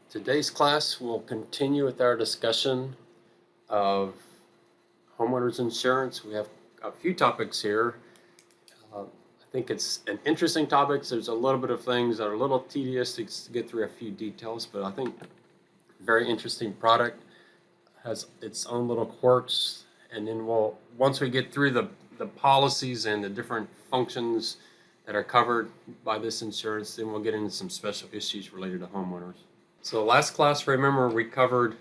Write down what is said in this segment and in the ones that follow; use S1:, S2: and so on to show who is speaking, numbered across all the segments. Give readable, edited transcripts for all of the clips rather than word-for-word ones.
S1: Today's class will continue with our discussion of homeowners insurance. We have a few topics here. I think it's an interesting topic. There's a little bit of things that are a little tedious to get through a few details, but I think very interesting product, has its own little quirks, and then once we get through the policies and the different functions that are covered by this insurance, then we'll get into some special issues related to homeowners. So last class, remember, we covered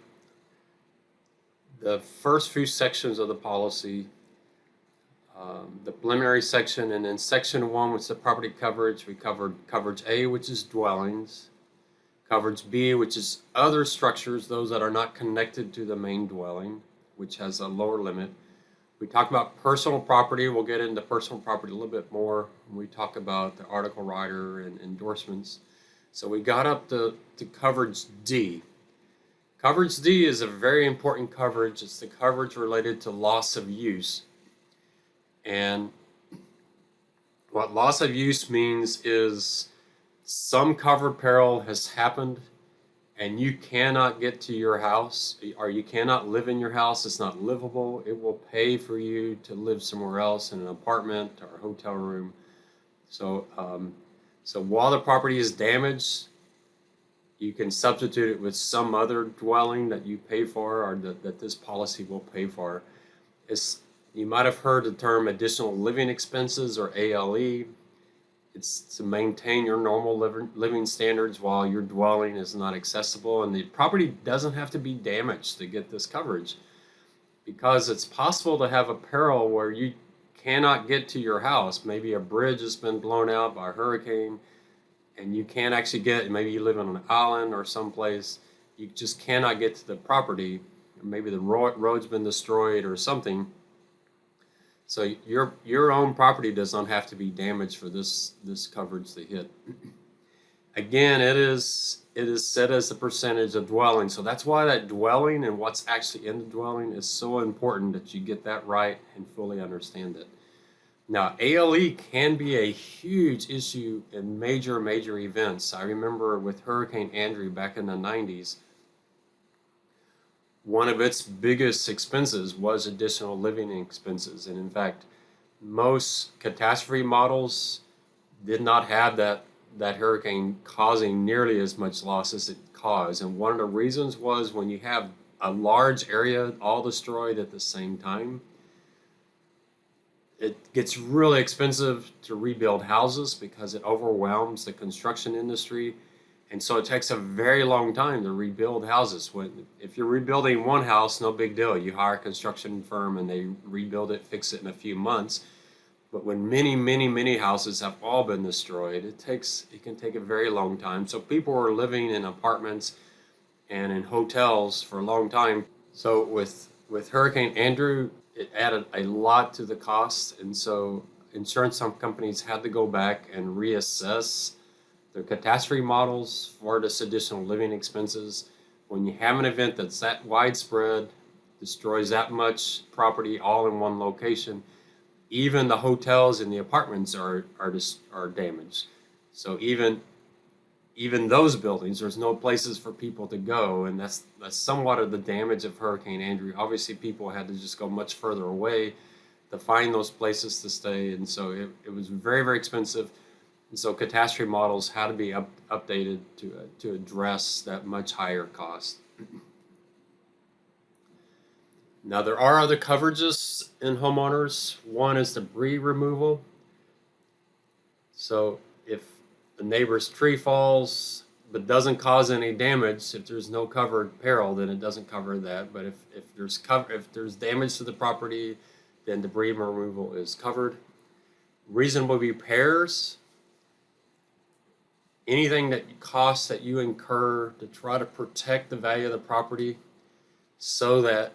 S1: the first few sections of the policy, the preliminary section, and then section 1, which is the property coverage. We covered coverage A, which is dwellings, coverage B, which is other structures, those that are not connected to the main dwelling, which has a lower limit. We talked about personal property. We'll get into personal property a little bit more when we talk about the article rider and endorsements. So we got up to coverage D. Coverage D is a very important coverage. It's the coverage related to loss of use. And what loss of use means is some covered peril has happened and you cannot get to your house, or you cannot live in your house. It's not livable. It will pay for you to live somewhere else in an apartment or a hotel room. So while the property is damaged, you can substitute it with some other dwelling that you pay for, or that this policy will pay for. You might have heard the term additional living expenses, or ALE. It's to maintain your normal living standards while your dwelling is not accessible, and the property doesn't have to be damaged to get this coverage, because it's possible to have a peril where you cannot get to your house. Maybe a bridge has been blown out by a hurricane and you can't actually get, maybe you live on an island or someplace, you just cannot get to the property. Maybe the road's been destroyed or something. So your own property does not have to be damaged for this coverage to hit. Again, it is set as the percentage of dwelling. So that's why that dwelling and what's actually in the dwelling is so important, that you get that right and fully understand it. Now, ALE can be a huge issue in major events. I remember with Hurricane Andrew back in the 90s, one of its biggest expenses was additional living expenses. And in fact, most catastrophe models did not have that hurricane causing nearly as much loss as it caused. And one of the reasons was when you have a large area all destroyed at the same time, it gets really expensive to rebuild houses because it overwhelms the construction industry. And so it takes a very long time to rebuild houses. If you're rebuilding one house, no big deal. You hire a construction firm and they rebuild it, fix it in a few months. But when many houses have all been destroyed, it can take a very long time. So people were living in apartments and in hotels for a long time. So with Hurricane Andrew, it added a lot to the cost. And so insurance companies had to go back and reassess their catastrophe models for this additional living expenses. When you have an event that's that widespread, destroys that much property all in one location, even the hotels and the apartments are damaged. So even those buildings, there's no places for people to go, and that's somewhat of the damage of Hurricane Andrew. Obviously, people had to just go much further away to find those places to stay, and so it was very expensive. And so catastrophe models had to be updated to address that much higher cost. Now, there are other coverages in homeowners. One is debris removal. So if the neighbor's tree falls but doesn't cause any damage, if there's no covered peril, then it doesn't cover that. But if there's damage to the property, then debris removal is covered. Reasonable repairs. Anything costs that you incur to try to protect the value of the property so that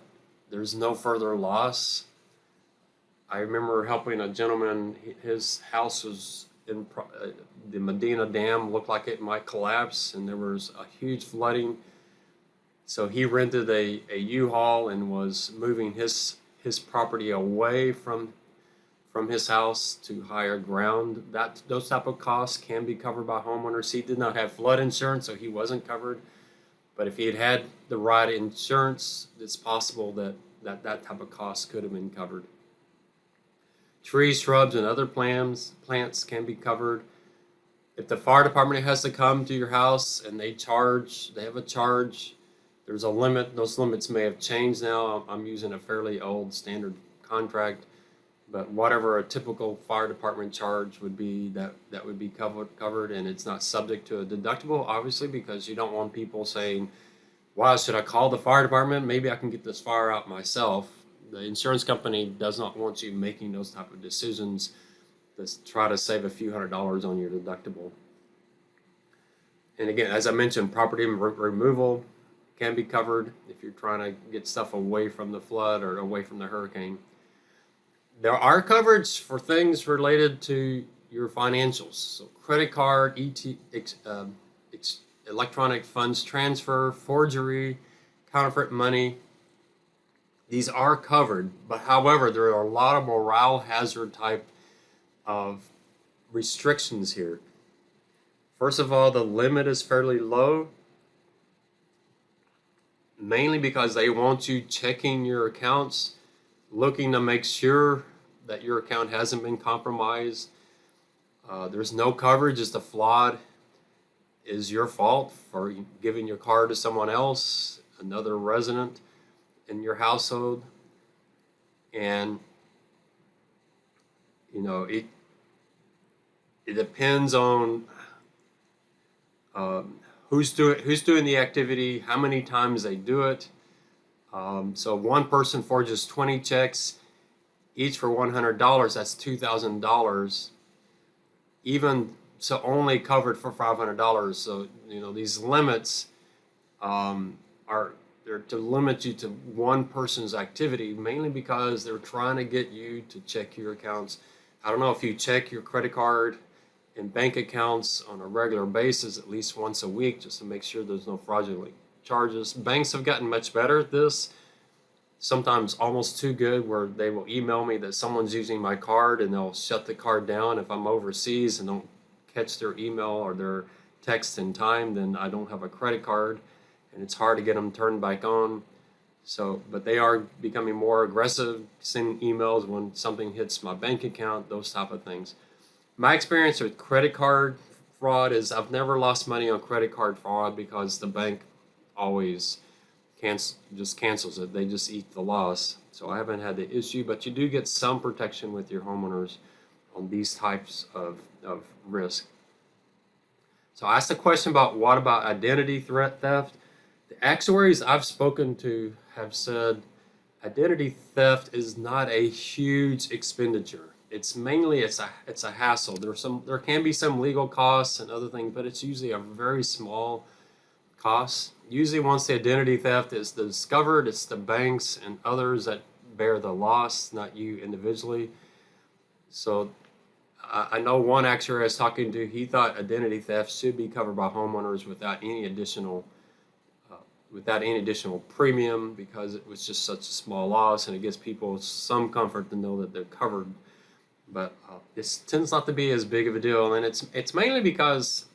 S1: there's no further loss. I remember helping a gentleman. His house was in the Medina Dam, looked like it might collapse, and there was a huge flooding. So he rented a U-Haul and was moving his property away from his house to higher ground. Those type of costs can be covered by homeowners. He did not have flood insurance, so he wasn't covered. But if he had had the right insurance, it's possible that type of cost could have been covered. Trees, shrubs, and other plants can be covered. If the fire department has to come to your house and they have a charge, there's a limit. Those limits may have changed now. I'm using a fairly old standard contract, but whatever a typical fire department charge would be, that would be covered, and it's not subject to a deductible, obviously, because you don't want people saying, "Wow, should I call the fire department? Maybe I can get this fire out myself." The insurance company does not want you making those type of decisions to try to save a few $100s on your deductible. And again, as I mentioned, property removal can be covered if you're trying to get stuff away from the flood or away from the hurricane. There are coverage for things related to your financials. So credit card, electronic funds transfer, forgery, counterfeit money. These are covered, but however, there are a lot of morale hazard type of restrictions here. First of all, the limit is fairly low, mainly because they want you checking your accounts, looking to make sure that your account hasn't been compromised. There's no coverage if the fraud is your fault for giving your card to someone else, another resident in your household. And it depends on who's doing the activity, how many times they do it. So one person forges 20 checks, each for $100. That's $2,000. Even so, only covered for $500. So these limits are there to limit you to one person's activity, mainly because they're trying to get you to check your accounts. I don't know if you check your credit card and bank accounts on a regular basis, at least once a week, just to make sure there's no fraudulent charges. Banks have gotten much better at this, sometimes almost too good, where they will email me that someone's using my card and they'll shut the card down. If I'm overseas and don't catch their email or their text in time, then I don't have a credit card, and it's hard to get them turned back on. So, but they are becoming more aggressive, sending emails when something hits my bank account, those type of things. My experience with credit card fraud is I've never lost money on credit card fraud because the bank always just cancels it. They just eat the loss. So I haven't had the issue, but you do get some protection with your homeowners on these types of risk. So I asked a question about what about identity theft? The actuaries I've spoken to have said identity theft is not a huge expenditure. It's mainly it's a hassle. There can be some legal costs and other things, but it's usually a very small cost. Usually once the identity theft is discovered, it's the banks and others that bear the loss, not you individually. So I know one actuary I was talking to, he thought identity theft should be covered by homeowners without any additional premium, because it was just such a small loss, and it gives people some comfort to know that they're covered. But this tends not to be as big of a deal, and it's mainly because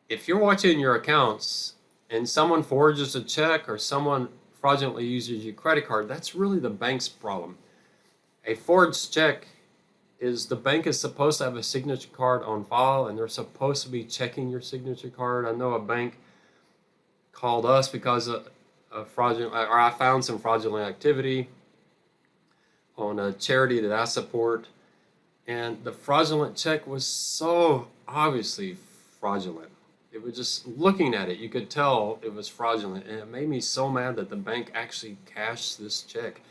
S1: if you're watching your accounts and someone forges a check or someone fraudulently uses your credit card, that's really the bank's problem. A forged check is the bank is supposed to have a signature card on file, and they're supposed to be checking your signature card. I know a bank called us because of fraudulent, or I found some fraudulent activity on a charity that I support, and the fraudulent check was so obviously fraudulent. It was just looking at it, you could tell it was fraudulent, and it made me so mad that the bank actually cashed this check.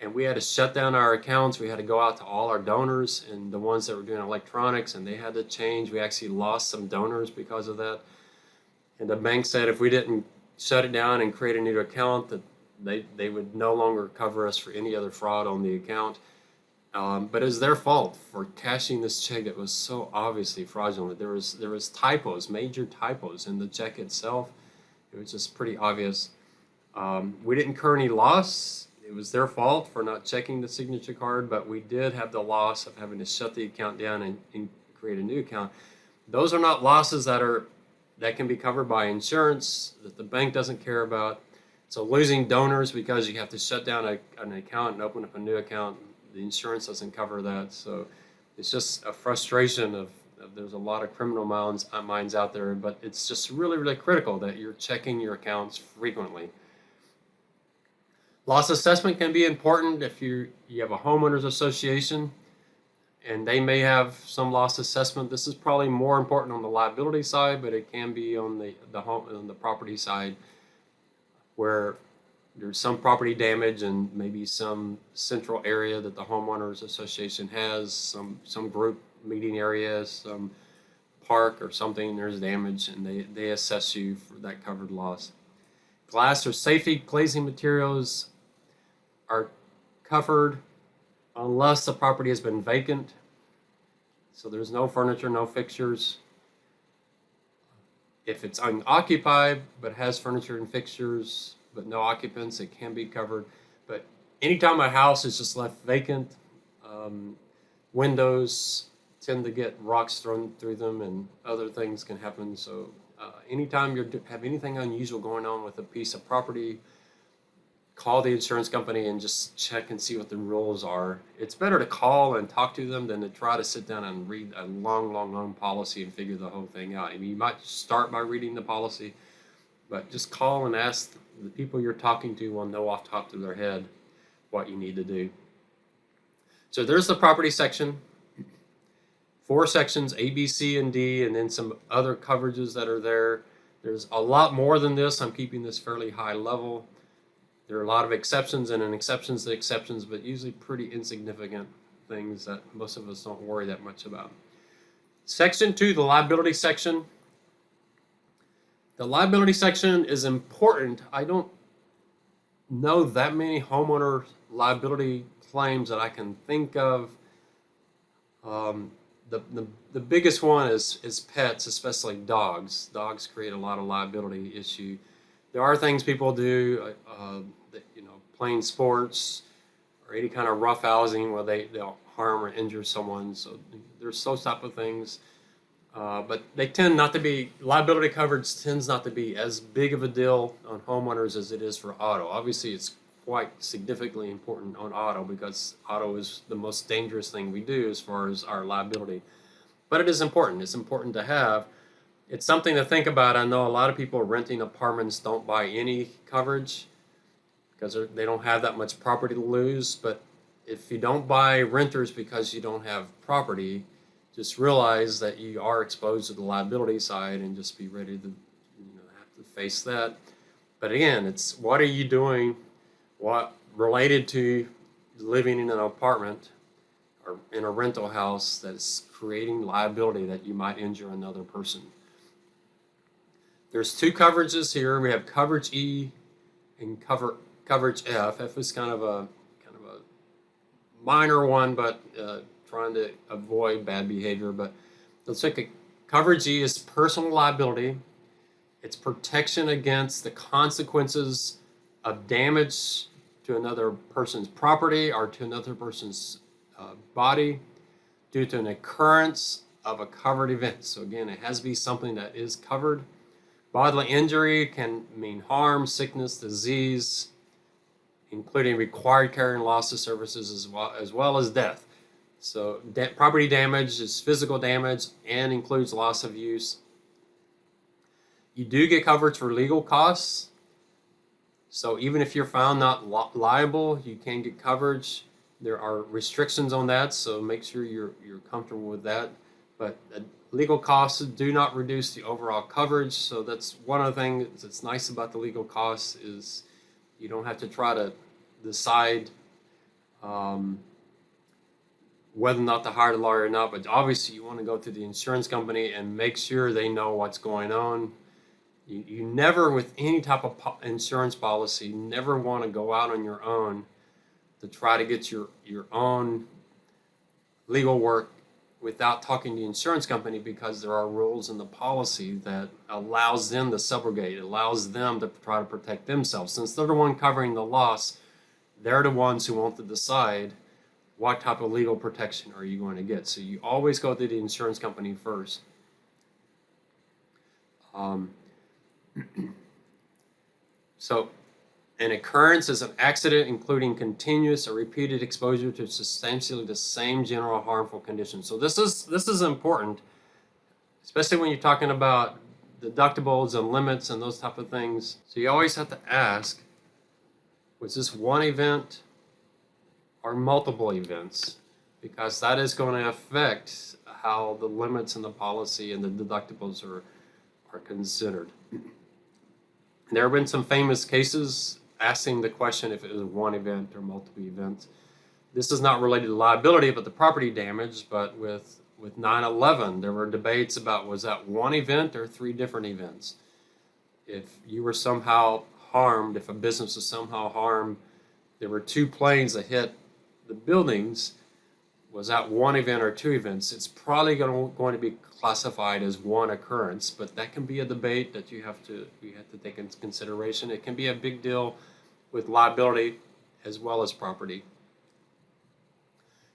S1: And we had to shut down our accounts. We had to go out to all our donors and the ones that were doing electronics, and they had to change. We actually lost some donors because of that. And the bank said if we didn't shut it down and create a new account, that they would no longer cover us for any other fraud on the account. But it was their fault for cashing this check that was so obviously fraudulent. There was typos, major typos in the check itself. It was just pretty obvious. We didn't incur any loss. It was their fault for not checking the signature card, but we did have the loss of having to shut the account down and create a new account. Those are not losses that that can be covered by insurance that the bank doesn't care about. So losing donors because you have to shut down an account and open up a new account, the insurance doesn't cover that. So it's just a frustration of there's a lot of criminal minds out there, but it's just really, really critical that you're checking your accounts frequently. Loss assessment can be important if you have a homeowners association and they may have some loss assessment. This is probably more important on the liability side, but it can be on the property side, where there's some property damage and maybe some central area that the homeowners association has, some group meeting areas, some park or something, there's damage, and they assess you for that covered loss. Glass or safety glazing materials are covered unless the property has been vacant. So there's no furniture, no fixtures. If it's unoccupied but has furniture and fixtures but no occupants, it can be covered. But anytime a house is just left vacant, windows tend to get rocks thrown through them and other things can happen. So anytime you have anything unusual going on with a piece of property, call the insurance company and just check and see what the rules are. It's better to call and talk to them than to try to sit down and read a long policy and figure the whole thing out. I mean, you might start by reading the policy, but just call and ask. The people you're talking to will know off the top of their head what you need to do. So there's the property section. 4 sections, A, B, C, and D, and then some other coverages that are there. There's a lot more than this. I'm keeping this fairly high level. There are a lot of exceptions and exceptions to exceptions, but usually pretty insignificant things that most of us don't worry that much about. Section 2, the liability section. The liability section is important. I don't know that many homeowner liability claims that I can think of. The biggest one is pets, especially dogs. Dogs create a lot of liability issue. There are things people do, playing sports or any kind of rough housing where they'll harm or injure someone. So there's those type of things. But they tend not to be, liability coverage tends not to be as big of a deal on homeowners as it is for auto. Obviously, it's quite significantly important on auto because auto is the most dangerous thing we do as far as our liability. But it is important. It's important to have. It's something to think about. I know a lot of people renting apartments don't buy any coverage because they don't have that much property to lose. But if you don't buy renters because you don't have property, just realize that you are exposed to the liability side and just be ready to have to face that. But again, it's what are you doing what related to living in an apartment or in a rental house that's creating liability that you might injure another person. There's 2 coverages here. We have coverage E and coverage F. F is kind of a minor one, but trying to avoid bad behavior. But let's look at coverage E is personal liability. It's protection against the consequences of damage to another person's property or to another person's body due to an occurrence of a covered event. So again, it has to be something that is covered. Bodily injury can mean harm, sickness, disease, including required care and loss of services as well as death. So property damage is physical damage and includes loss of use. You do get coverage for legal costs. So even if you're found not liable, you can get coverage. There are restrictions on that, so make sure you're comfortable with that. But legal costs do not reduce the overall coverage. So that's one of the things that's nice about the legal costs is you don't have to try to decide whether or not to hire a lawyer or not. But obviously you want to go to the insurance company and make sure they know what's going on. You never, with any type of insurance policy, never want to go out on your own to try to get your own legal work without talking to the insurance company, because there are rules in the policy that allows them to subrogate. It allows them to try to protect themselves. Since they're the one covering the loss, they're the ones who want to decide what type of legal protection are you going to get. So you always go to the insurance company first. Um, so an occurrence is an accident including continuous or repeated exposure to substantially the same general harmful condition. So this is important, especially when you're talking about deductibles and limits and those type of things. So you always have to ask, was this one event or multiple events? Because that is going to affect how the limits in the policy and the deductibles are considered. There have been some famous cases asking the question if it was one event or multiple events. This is not related to liability, but the property damage. But with 9/11, there were debates about, was that one event or three different events? If you were somehow harmed, if a business was somehow harmed, there were two planes that hit the buildings, was that one event or two events? It's probably going to be classified as one occurrence, but that can be a debate that you have to take into consideration. It can be a big deal with liability as well as property.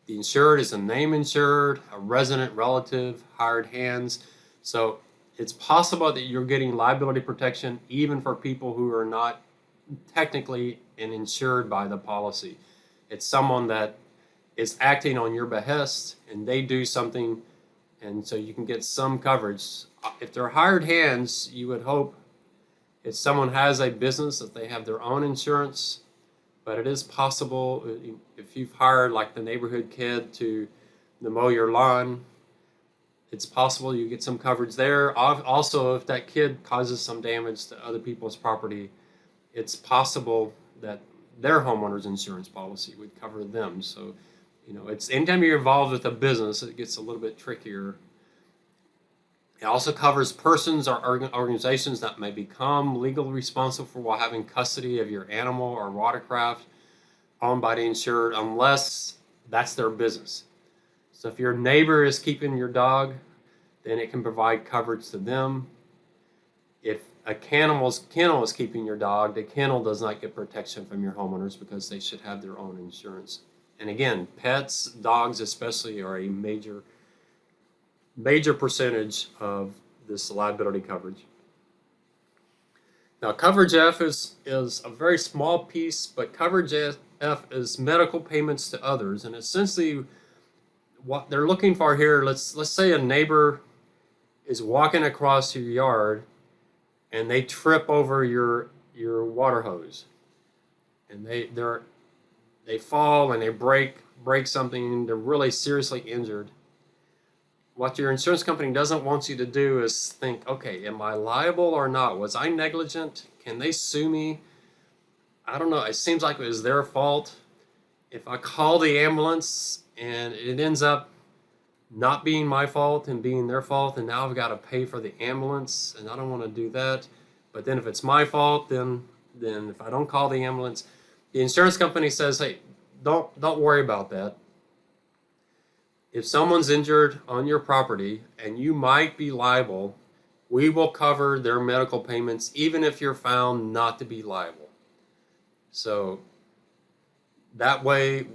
S1: The insured is a name insured, a resident, relative, hired hands. So it's possible that you're getting liability protection even for people who are not technically insured by the policy. It's someone that is acting on your behest and they do something, and so you can get some coverage. If they're hired hands, you would hope if someone has a business that they have their own insurance, but it is possible if you've hired like the neighborhood kid to mow your lawn, it's possible you get some coverage there. Also, if that kid causes some damage to other people's property, it's possible that their homeowner's insurance policy would cover them. So, it's anytime you're involved with a business, it gets a little bit trickier. It also covers persons or organizations that may become legally responsible for while having custody of your animal or watercraft owned by the insured, unless that's their business. So if your neighbor is keeping your dog, then it can provide coverage to them. If a kennel is keeping your dog, the kennel does not get protection from your homeowners because they should have their own insurance. And again, pets, dogs especially, are a major percentage of this liability coverage. Now, coverage F is a very small piece, but coverage F is medical payments to others. And essentially what they're looking for here, let's say a neighbor is walking across your yard and they trip over your water hose, and they fall and they break something, they're really seriously injured. What your insurance company doesn't want you to do is think, okay, am I liable or not? Was I negligent? Can they sue me? I don't know. It seems like it was their fault. If I call the ambulance and it ends up not being my fault and being their fault, and now I've got to pay for the ambulance, and I don't want to do that. But then if it's my fault, then if I don't call the ambulance, the insurance company says, hey, don't worry about that. If someone's injured on your property and you might be liable, we will cover their medical payments even if you're found not to be liable. So that way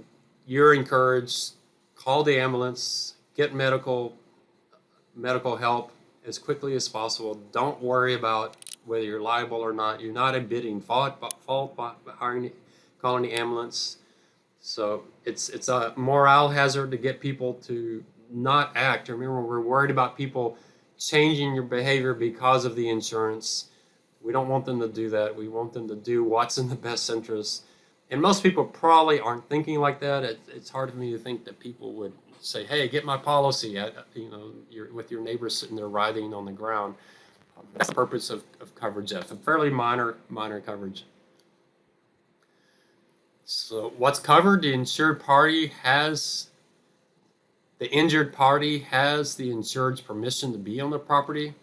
S1: you're encouraged, call the ambulance, get medical help as quickly as possible. Don't worry about whether you're liable or not. You're not admitting fault by calling the ambulance. So it's a morale hazard to get people to not act. Remember, we're worried about people changing your behavior because of the insurance. We don't want them to do that. We want them to do what's in the best interest. And most people probably aren't thinking like that. It's hard for me to think that people would say, hey, get my policy. You're with your neighbor sitting there writhing on the ground. That's the purpose of coverage F, a fairly minor coverage. So what's covered? The injured party has the insured's permission to be on the property,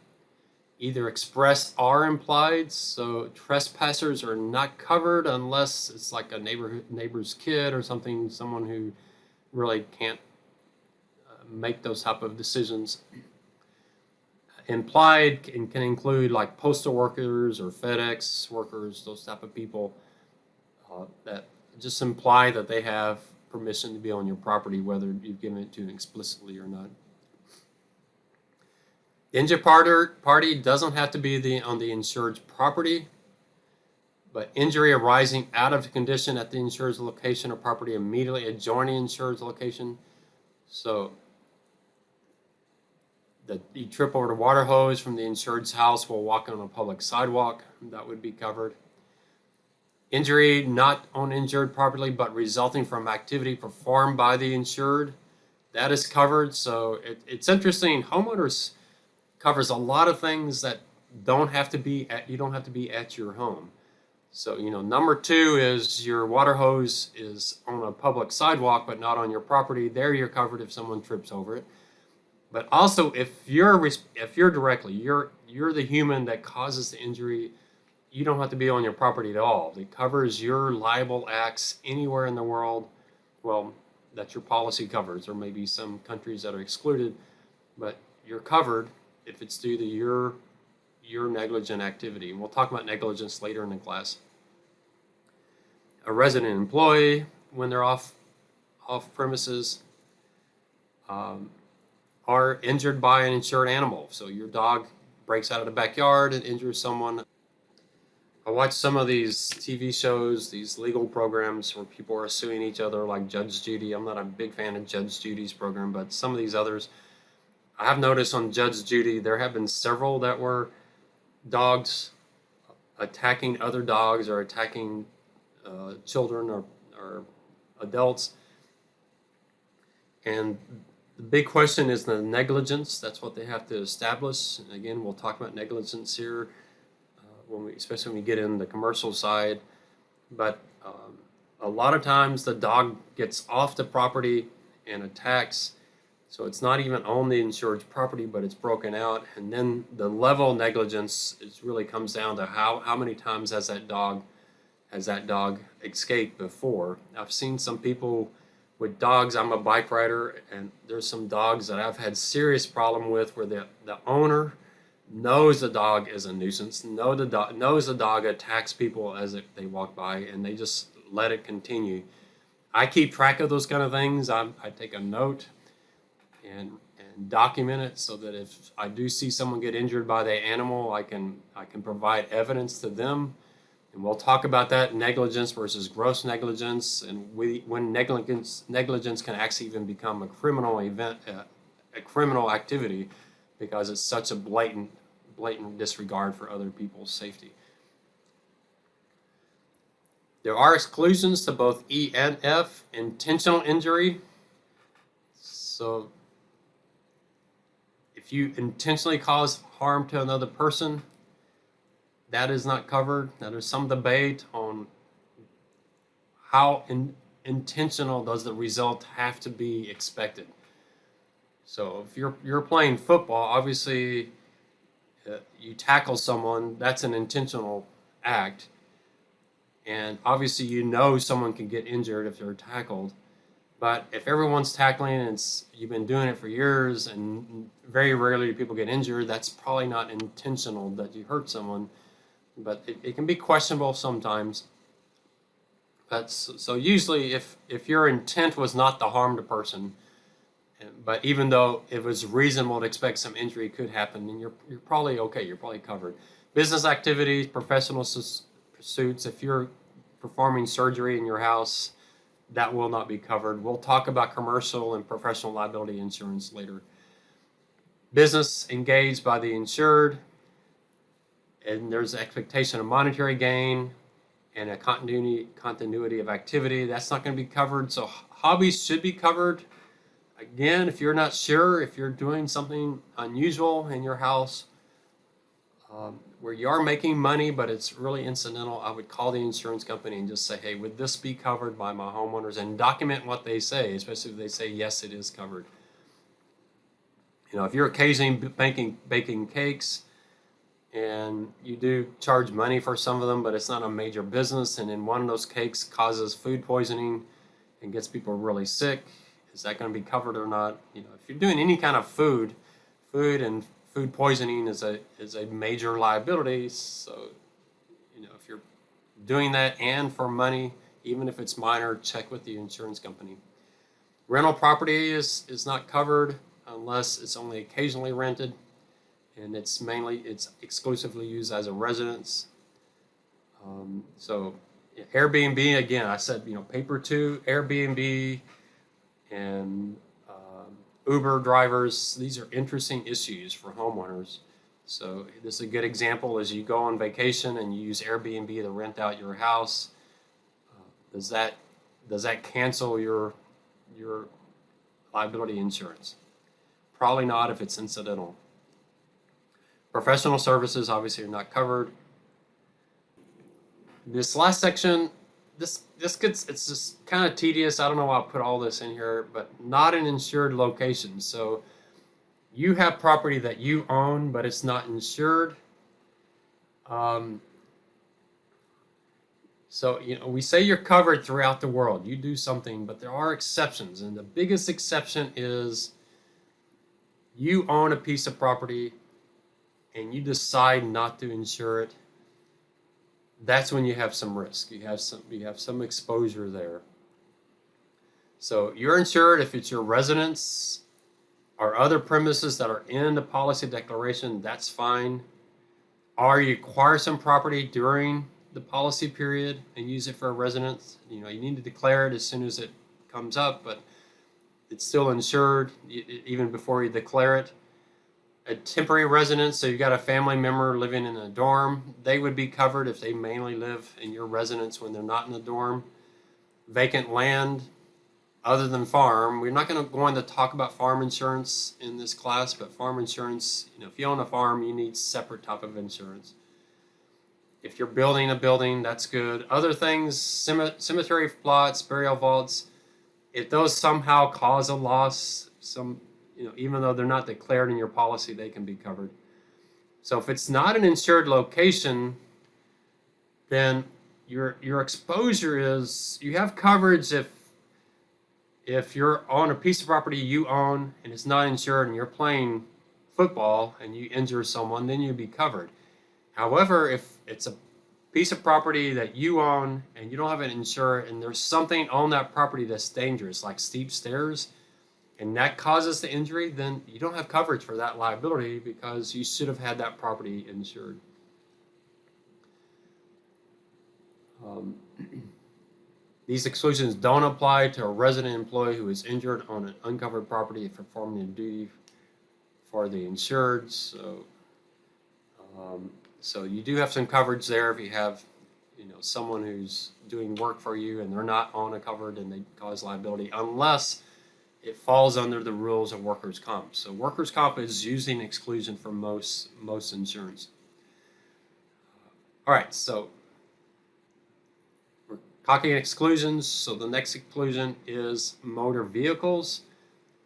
S1: either expressed or implied. So trespassers are not covered unless it's like a neighbor's kid or something, someone who really can't make those type of decisions. Implied can include like postal workers or FedEx workers, those type of people that just imply that they have permission to be on your property, whether you've given it to them explicitly or not. The injured party doesn't have to be on the insured's property, but injury arising out of the condition at the insured's location or property immediately adjoining insured's location. So you trip over the water hose from the insured's house while walking on a public sidewalk, that would be covered. Injury not on insured property but resulting from activity performed by the insured, that is covered. So it's interesting. Homeowners covers a lot of things that you don't have to be at your home. So, number 2 is your water hose is on a public sidewalk but not on your property. There you're covered if someone trips over it. But also, if you're the human that causes the injury, you don't have to be on your property at all. It covers your liable acts anywhere in the world. Well, that your policy covers. There may be some countries that are excluded, but you're covered if it's due to your negligent activity. And we'll talk about negligence later in the class. A resident employee, when they're off premises, are injured by an insured animal. So your dog breaks out of the backyard and injures someone. I watch some of these TV shows, these legal programs where people are suing each other, like Judge Judy. I'm not a big fan of Judge Judy's program, but some of these others, I have noticed on Judge Judy, there have been several that were dogs attacking other dogs or attacking children or adults. And the big question is the negligence. That's what they have to establish. And again, we'll talk about negligence here, especially when we get in the commercial side. But a lot of times the dog gets off the property and attacks. So it's not even on the insured's property, but it's broken out. And then the level of negligence really comes down to how many times has that dog escaped before. I've seen some people with dogs. I'm a bike rider, and there's some dogs that I've had serious problem with where the owner knows the dog is a nuisance, knows the dog attacks people as they walk by, and they just let it continue. I keep track of those kind of things. I take a note and document it so that if I do see someone get injured by the animal, I can provide evidence to them. And we'll talk about that, negligence versus gross negligence, and when negligence can actually even become a criminal event, a criminal activity, because it's such a blatant disregard for other people's safety. There are exclusions to both E and F. Intentional injury. So if you intentionally cause harm to another person, that is not covered. Now, there's some debate on how intentional does the result have to be expected. So if you're playing football, obviously you tackle someone, that's an intentional act. And obviously someone can get injured if they're tackled. But if everyone's tackling and you've been doing it for years and very rarely people get injured, that's probably not intentional that you hurt someone. But it can be questionable sometimes. So usually if your intent was not to harm the person, but even though it was reasonable to expect some injury could happen, then you're probably okay, you're probably covered. Business activities, professional pursuits, if you're performing surgery in your house, that will not be covered. We'll talk about commercial and professional liability insurance later. Business engaged by the insured, and there's an expectation of monetary gain and a continuity of activity. That's not going to be covered. So hobbies should be covered. Again, if you're not sure, if you're doing something unusual in your house where you are making money, but it's really incidental, I would call the insurance company and just say, hey, would this be covered by my homeowners? And document what they say, especially if they say, yes, it is covered. If you're occasionally baking cakes, and you do charge money for some of them, but it's not a major business, and then one of those cakes causes food poisoning and gets people really sick, is that going to be covered or not? If you're doing any kind of food and food poisoning is a major liability. So if you're doing that and for money, even if it's minor, check with the insurance company. Rental property is not covered unless it's only occasionally rented. and it's exclusively used as a residence. So Airbnb, again, I said, paper two, Airbnb and Uber drivers, these are interesting issues for homeowners. So this is a good example as you go on vacation and you use Airbnb to rent out your house. Does that cancel your liability insurance? Probably not if it's incidental. Professional services obviously are not covered. This last section, it's just kind of tedious. I don't know why I put all this in here, but not an insured location. So you have property that you own, but it's not insured. So, we say you're covered throughout the world. You do something, but there are exceptions. And the biggest exception is you own a piece of property and you decide not to insure it. That's when you have some risk. You have some exposure there. So you're insured if it's your residence or other premises that are in the policy declaration, that's fine. Or you acquire some property during the policy period and use it for a residence. You need to declare it as soon as it comes up, but it's still insured even before you declare it. A temporary residence, so you've got a family member living in a dorm, they would be covered if they mainly live in your residence when they're not in the dorm. Vacant land, other than farm, we're not going to talk about farm insurance in this class, but farm insurance, if you own a farm, you need separate type of insurance. If you're building a building, that's good. Other things, cemetery plots, burial vaults, if those somehow cause a loss, even though they're not declared in your policy, they can be covered. So if it's not an insured location, then your exposure is, you have coverage if you're on a piece of property you own and it's not insured and you're playing football and you injure someone, then you'd be covered. However, if it's a piece of property that you own and you don't have it insured and there's something on that property that's dangerous, like steep stairs, and that causes the injury, then you don't have coverage for that liability because you should have had that property insured. These exclusions don't apply to a resident employee who is injured on an uncovered property if performing a duty for the insured. So you do have some coverage there if you have, someone who's doing work for you and they're not on a covered and they cause liability, unless it falls under the rules of workers' comp. So workers' comp is using exclusion for most insurance. All right, so we're talking exclusions. So the next exclusion is motor vehicles.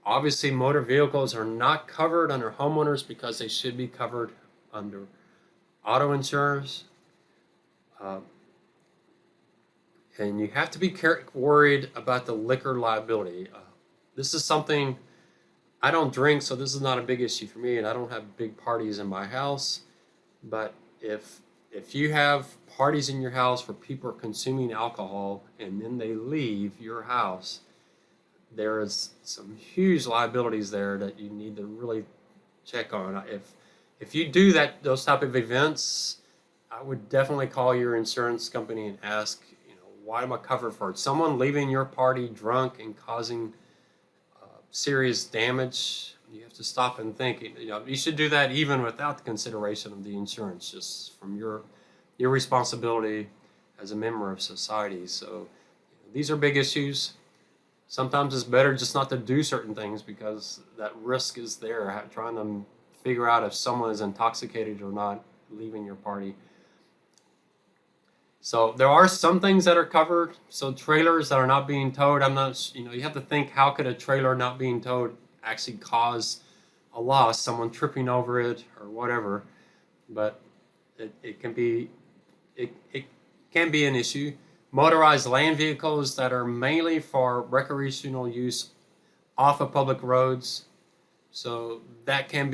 S1: Obviously, motor vehicles are not covered under homeowners because they should be covered under auto insurance. And you have to be worried about the liquor liability. This is something, I don't drink, so this is not a big issue for me, and I don't have big parties in my house. But if you have parties in your house where people are consuming alcohol and then they leave your house, there is some huge liabilities there that you need to really check on. If you do those type of events, I would definitely call your insurance company and ask, why am I covered for it? Someone leaving your party drunk and causing serious damage, you have to stop and think. You should do that even without the consideration of the insurance, just from your responsibility as a member of society. So these are big issues. Sometimes it's better just not to do certain things because that risk is there, trying to figure out if someone is intoxicated or not leaving your party. So there are some things that are covered. So trailers that are not being towed, you have to think, how could a trailer not being towed actually cause a loss, someone tripping over it or whatever. But it can be an issue. Motorized land vehicles that are mainly for recreational use off of public roads. So that can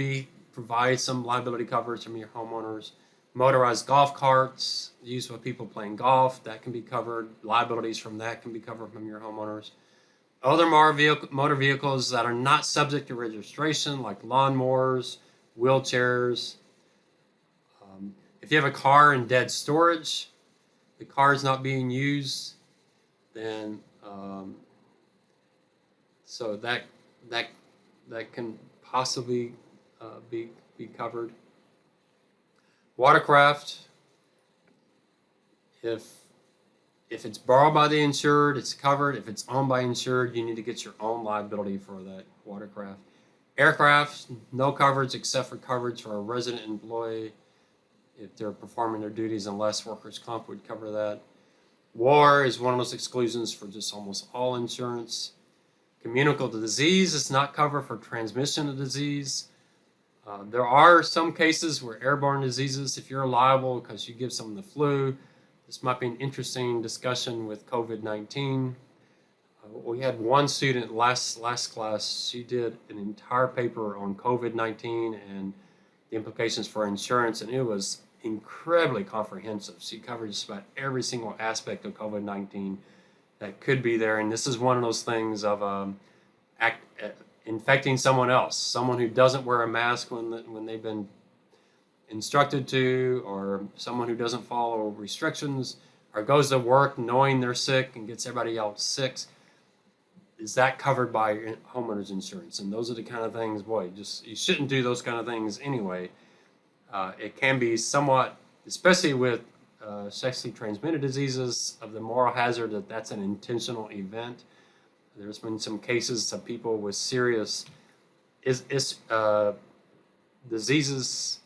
S1: provide some liability coverage from your homeowners. Motorized golf carts used by people playing golf, that can be covered. Liabilities from that can be covered from your homeowners. Other motor vehicles that are not subject to registration, like lawnmowers, wheelchairs. If you have a car in dead storage, the car is not being used, then so that can possibly be covered. Watercraft, if it's borrowed by the insured, it's covered. If it's owned by insured, you need to get your own liability for that watercraft. Aircraft, no coverage except for coverage for a resident employee if they're performing their duties, unless workers' comp would cover that. War is one of those exclusions for just almost all insurance. Communicable disease is not covered for transmission of disease. There are some cases where airborne diseases, if you're liable because you give someone the flu, this might be an interesting discussion with COVID-19. We had one student last class, she did an entire paper on COVID-19 and the implications for insurance, and it was incredibly comprehensive. She covered just about every single aspect of COVID-19 that could be there, and this is one of those things of infecting someone else, someone who doesn't wear a mask when they've been instructed to, or someone who doesn't follow restrictions, or goes to work knowing they're sick and gets everybody else sick. Is that covered by homeowners insurance? And those are the kind of things, boy, just you shouldn't do those kind of things anyway. It can be somewhat, especially with sexually transmitted diseases, of the moral hazard that's an intentional event. There's been some cases of people with serious diseases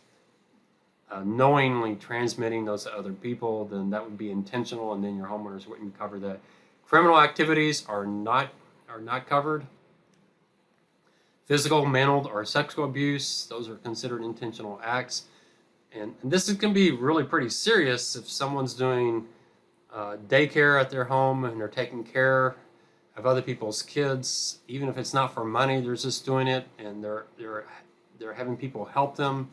S1: knowingly transmitting those to other people, then that would be intentional, and then your homeowners wouldn't cover that. Criminal activities are not covered. Physical, mental, or sexual abuse, those are considered intentional acts. And this can be really pretty serious if someone's doing daycare at their home and they're taking care of other people's kids, even if it's not for money, they're just doing it, and they're having people help them.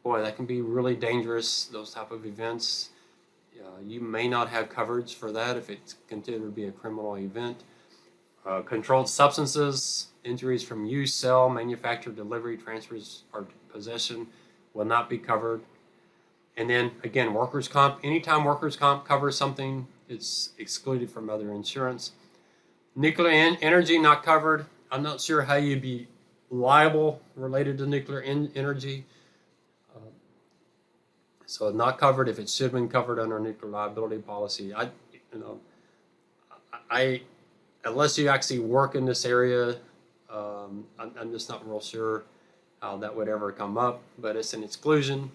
S1: Boy, that can be really dangerous, those type of events. You may not have coverage for that if it's considered to be a criminal event. Controlled substances, injuries from use, sale, manufacture, delivery, transfers, or possession will not be covered. And then again, workers' comp. Anytime workers' comp covers something, it's excluded from other insurance. Nuclear energy not covered. I'm not sure how you'd be liable related to nuclear energy. So not covered if it should have been covered under a nuclear liability policy. Unless you actually work in this area, I'm just not real sure how that would ever come up, but it's an exclusion.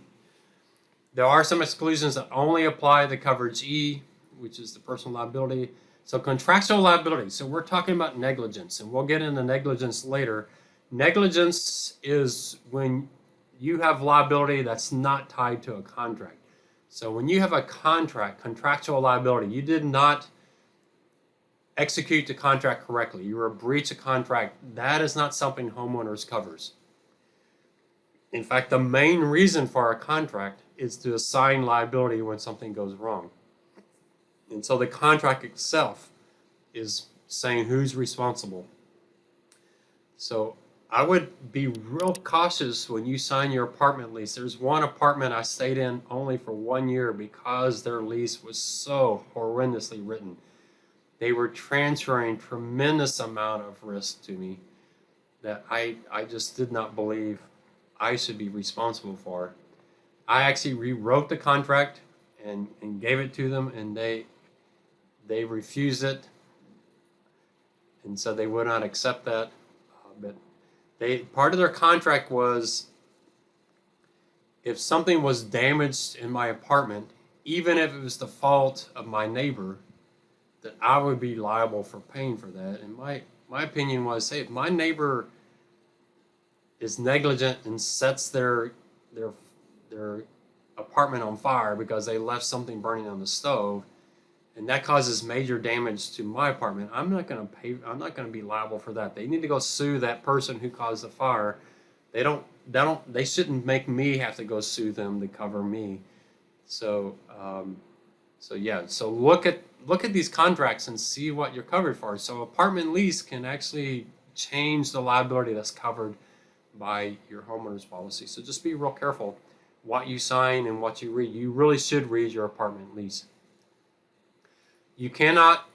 S1: There are some exclusions that only apply to coverage E, which is the personal liability. So contractual liability, so we're talking about negligence, and we'll get into negligence later. Negligence is when you have liability that's not tied to a contract. So when you have a contract, contractual liability, you did not execute the contract correctly, you were a breach of contract, that is not something homeowners covers. In fact, the main reason for a contract is to assign liability when something goes wrong. And so the contract itself is saying who's responsible. So I would be real cautious when you sign your apartment lease. There's one apartment I stayed in only for 1 year because their lease was so horrendously written. They were transferring tremendous amount of risk to me that I just did not believe I should be responsible for. I actually rewrote the contract and gave it to them, and they refused it, and so they would not accept that. But part of their contract was if something was damaged in my apartment, even if it was the fault of my neighbor, that I would be liable for paying for that. And my opinion was, hey, if my neighbor is negligent and sets their apartment on fire because they left something burning on the stove, and that causes major damage to my apartment, I'm not going to be liable for that. They need to go sue that person who caused the fire. They shouldn't make me have to go sue them to cover me. So look at these contracts and see what you're covered for. So apartment lease can actually change the liability that's covered by your homeowner's policy. So just be real careful what you sign and what you read. You really should read your apartment lease. You cannot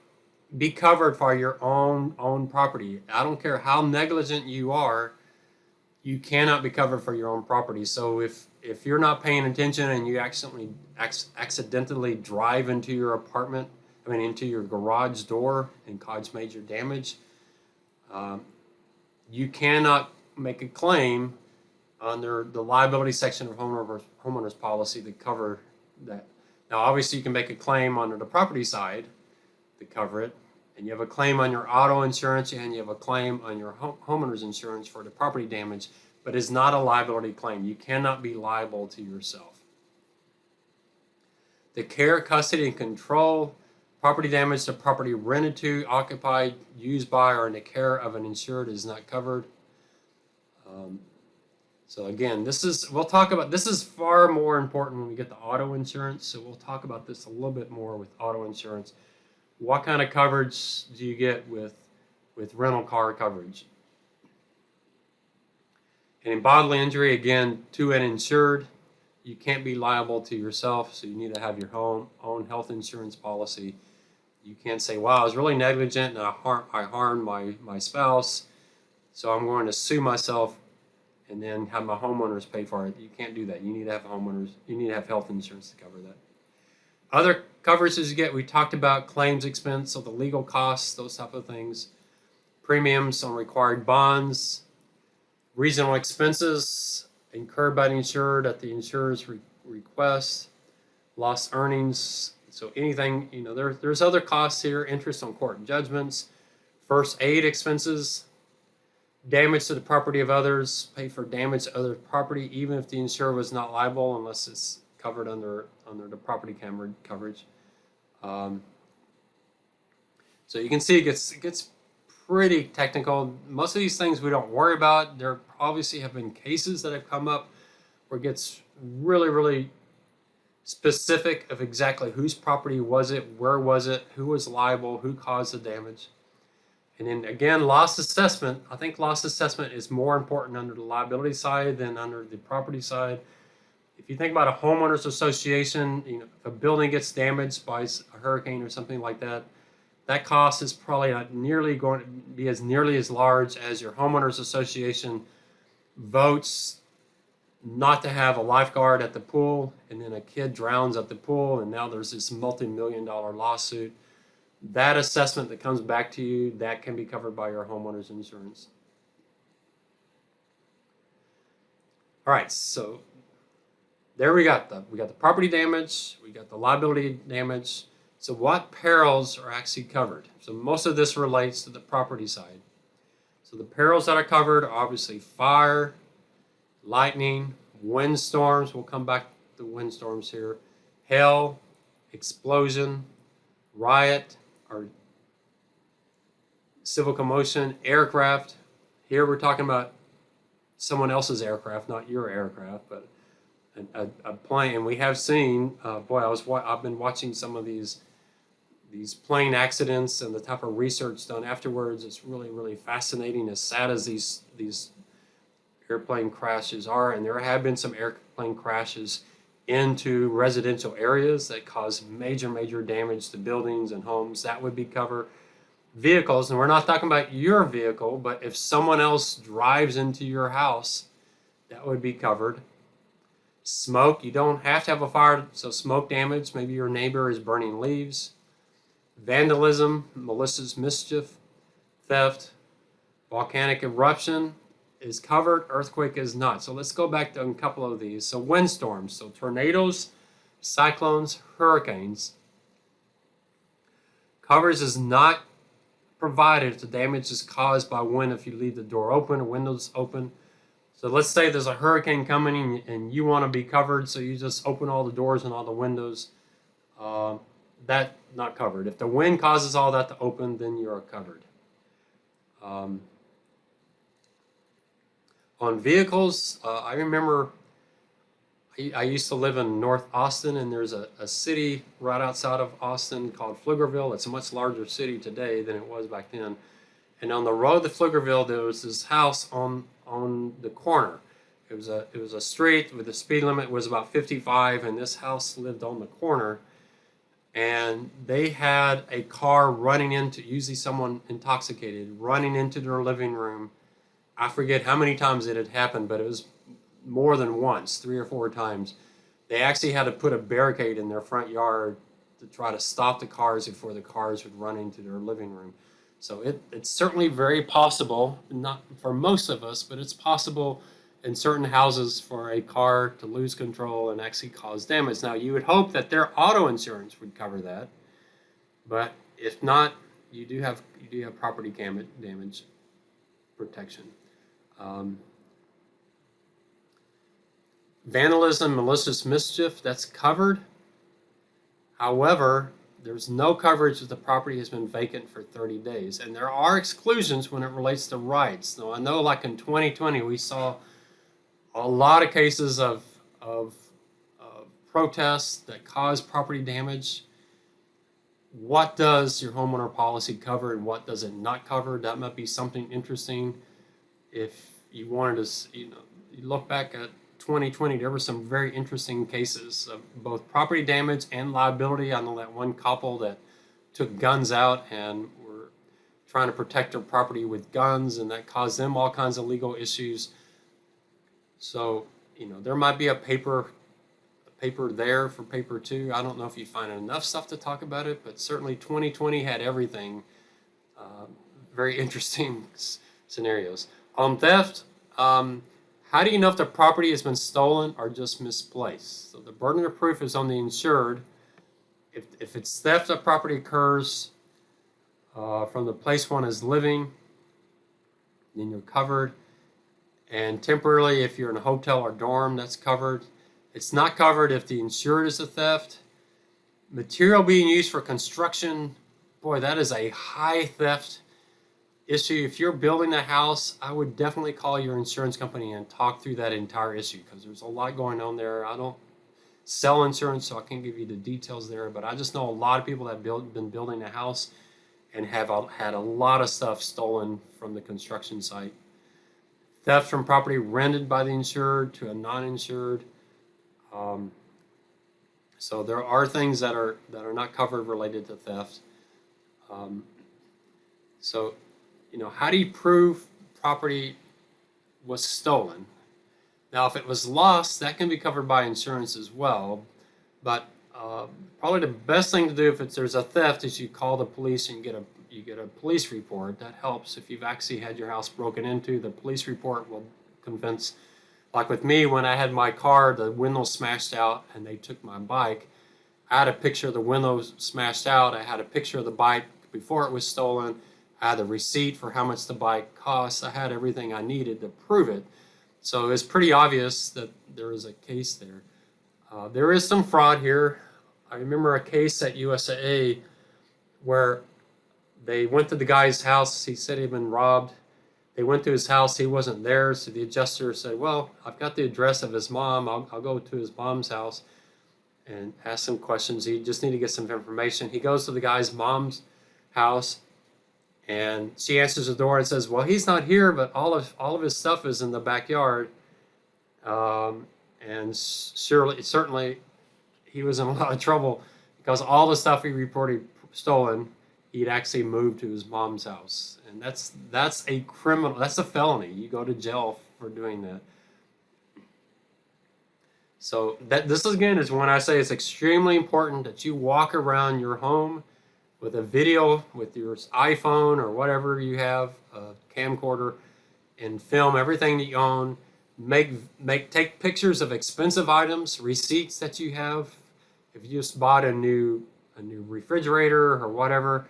S1: be covered for your own property. I don't care how negligent you are, you cannot be covered for your own property. So if you're not paying attention and you accidentally drive into your apartment, into your garage door and cause major damage, you cannot make a claim under the liability section of homeowners policy to cover that. Now, obviously, you can make a claim under the property side to cover it, and you have a claim on your auto insurance, and you have a claim on your homeowner's insurance for the property damage, but it's not a liability claim. You cannot be liable to yourself. The care, custody, and control, property damage to property rented to, occupied, used by, or in the care of an insured is not covered. So again, we'll talk about, this is far more important when we get to auto insurance. So we'll talk about this a little bit more with auto insurance. What kind of coverage do you get with rental car coverage? And in bodily injury, again, to an insured, you can't be liable to yourself, so you need to have your own health insurance policy. You can't say, wow, I was really negligent and I harmed my spouse, so I'm going to sue myself and then have my homeowners pay for it. You can't do that. You need to have health insurance to cover that. Other coverages you get, we talked about claims expense, so the legal costs, those type of things. Premiums on required bonds, reasonable expenses incurred by the insured at the insurer's request, lost earnings. So anything, there's other costs here, interest on court judgments, first aid expenses, damage to the property of others, pay for damage to other property, even if the insurer was not liable unless it's covered under the property coverage. So you can see it gets pretty technical. Most of these things we don't worry about. There obviously have been cases that have come up where it gets really, really specific of exactly whose property was it, where was it, who was liable, who caused the damage. And then again, loss assessment. I think loss assessment is more important under the liability side than under the property side. If you think about a homeowners association, if a building gets damaged by a hurricane or something like that, that cost is probably not nearly going to be nearly as large as your homeowners association votes not to have a lifeguard at the pool, and then a kid drowns at the pool, and now there's this multi-million-dollar lawsuit. That assessment that comes back to you, that can be covered by your homeowner's insurance. All right, so there we got the property damage, we got the liability damage. So what perils are actually covered? So most of this relates to the property side. So the perils that are covered are obviously fire, lightning, windstorms. We'll come back to windstorms here. Hail, explosion, riot, or civil commotion, aircraft. Here we're talking about someone else's aircraft, not your aircraft, but a plane. And we have seen, I've been watching some of these plane accidents and the type of research done afterwards. It's really, really fascinating, as sad as these airplane crashes are. And there have been some airplane crashes into residential areas that cause major, major damage to buildings and homes. That would be covered. Vehicles, and we're not talking about your vehicle, but if someone else drives into your house, that would be covered. Smoke, you don't have to have a fire, so smoke damage, maybe your neighbor is burning leaves. Vandalism, malicious mischief, theft, volcanic eruption is covered, earthquake is not. So let's go back to a couple of these. So windstorms, so tornadoes, cyclones, hurricanes. Coverage is not provided if the damage is caused by wind, if you leave the door open or windows open. So let's say there's a hurricane coming and you want to be covered, so you just open all the doors and all the windows. That not covered. If the wind causes all that to open, then you are covered. On vehicles, I remember I used to live in North Austin, and there's a city right outside of Austin called Pflugerville. It's a much larger city today than it was back then. And on the road to Pflugerville, there was this house on on the corner. It was a street with the speed limit was about 55, and this house lived on the corner. And they had a car running into, usually someone intoxicated, running into their living room. I forget how many times it had happened, but it was more than once, 3 or 4 times. They actually had to put a barricade in their front yard to try to stop the cars before the cars would run into their living room. So it's certainly very possible, not for most of us, but it's possible in certain houses for a car to lose control and actually cause damage. Now, you would hope that their auto insurance would cover that, but if not, you do have property damage protection. Vandalism, malicious mischief, that's covered. However, there's no coverage if the property has been vacant for 30 days. And there are exclusions when it relates to rights. Now, I know like in 2020, we saw a lot of cases of protests that cause property damage. What does your homeowner policy cover and what does it not cover? That might be something interesting. If you wanted to, you look back at 2020, there were some very interesting cases of both property damage and liability. I know that one couple that took guns out and were trying to protect their property with guns, and that caused them all kinds of legal issues. So, there might be a paper there for paper 2. I don't know if you find enough stuff to talk about it, but certainly 2020 had everything. Very interesting scenarios. Theft. How do you know if the property has been stolen or just misplaced? So the burden of proof is on the insured. If it's theft of property occurs from the place one is living, then you're covered. And temporarily, if you're in a hotel or dorm, that's covered. It's not covered if the insured is a theft. Material being used for construction, boy, that is a high theft issue. If you're building a house, I would definitely call your insurance company and talk through that entire issue, because there's a lot going on there. I don't sell insurance, so I can't give you the details there, but I just know a lot of people that have been building a house and have had a lot of stuff stolen from the construction site. Theft from property rented by the insured to a non-insured. So there are things that are not covered related to theft. So, how do you prove property was stolen? Now, if it was lost, that can be covered by insurance as well. But probably the best thing to do if there's a theft is you call the police and you get a police report. That helps. If you've actually had your house broken into, the police report will convince. Like with me, when I had my car, the window smashed out and they took my bike. I had a picture of the window smashed out. I had a picture of the bike before it was stolen. I had the receipt for how much the bike cost. I had everything I needed to prove it. So it's pretty obvious that there is a case there. There is some fraud here. I remember a case at UTSA where they went to the guy's house. He said he'd been robbed. They went to his house. He wasn't there. So the adjuster said, well, I've got the address of his mom. I'll go to his mom's house and ask some questions. You just need to get some information. He goes to the guy's mom's house, and she answers the door and says, well, he's not here, but all of his stuff is in the backyard. And certainly he was in a lot of trouble because all the stuff he reported stolen, he'd actually moved to his mom's house. And that's a criminal, that's a felony. You go to jail for doing that. So this again is when I say it's extremely important that you walk around your home with a video with your iPhone or whatever you have, a camcorder, and film everything that you own. Take pictures of expensive items, receipts that you have. If you just bought a new refrigerator or whatever,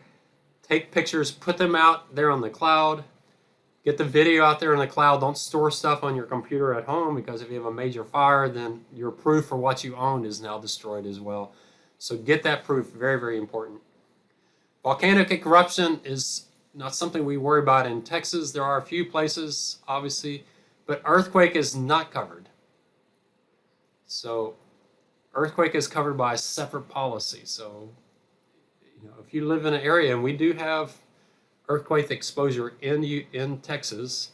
S1: take pictures, put them out there on the cloud. Get the video out there in the cloud. Don't store stuff on your computer at home, because if you have a major fire, then your proof for what you own is now destroyed as well. So get that proof, very, very important. Volcanic eruption is not something we worry about in Texas. There are a few places, obviously, but earthquake is not covered. So earthquake is covered by a separate policy. So, if you live in an area, and we do have earthquake exposure in Texas,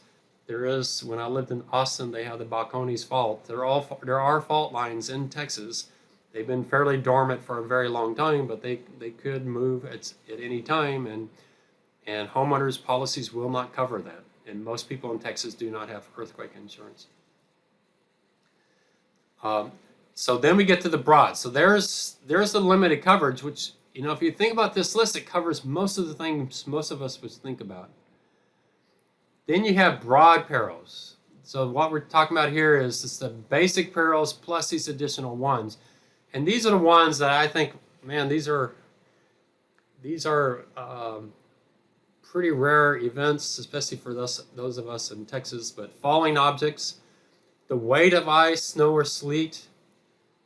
S1: there is, when I lived in Austin, they have the Balcones Fault. There are fault lines in Texas. They've been fairly dormant for a very long time, but they could move at any time, and homeowners policies will not cover that. And most people in Texas do not have earthquake insurance. So then we get to the broad. So there's the limited coverage, which, you know, if you think about this list, it covers most of the things most of us would think about. Then you have broad perils. So what we're talking about here is just the basic perils plus these additional ones. And these are the ones that I think, man, these are pretty rare events, especially for those of us in Texas. But falling objects, the weight of ice, snow, or sleet.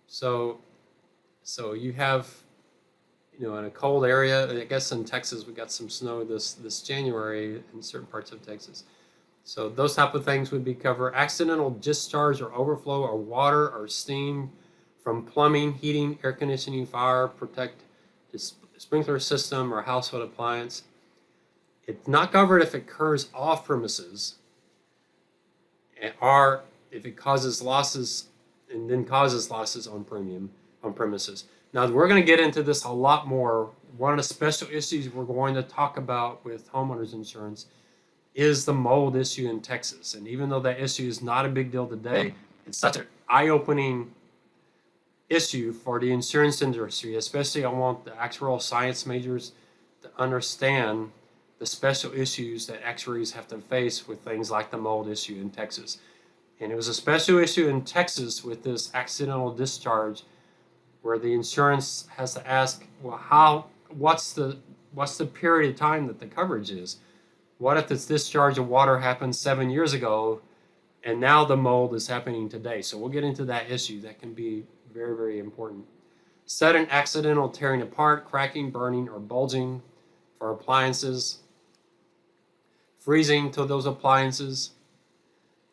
S1: So you have, you know, in a cold area, I guess in Texas we got some snow this January in certain parts of Texas. So those type of things would be covered. Accidental discharge or overflow of water or steam from plumbing, heating, air conditioning, fire, protect the sprinkler system or household appliance. It's not covered if it occurs off premises, or if it causes losses and then causes losses on premises. Now we're going to get into this a lot more. One of the special issues we're going to talk about with homeowners insurance is the mold issue in Texas. And even though that issue is not a big deal today, it's such an eye-opening issue for the insurance industry. Especially I want the actuarial science majors to understand the special issues that actuaries have to face with things like the mold issue in Texas. And it was a special issue in Texas with this accidental discharge, where the insurance has to ask, well, what's the period of time that the coverage is? What if this discharge of water happened 7 years ago and now the mold is happening today? So we'll get into that issue. That can be very, very important. Sudden accidental tearing apart, cracking, burning, or bulging for appliances. Freezing to those appliances.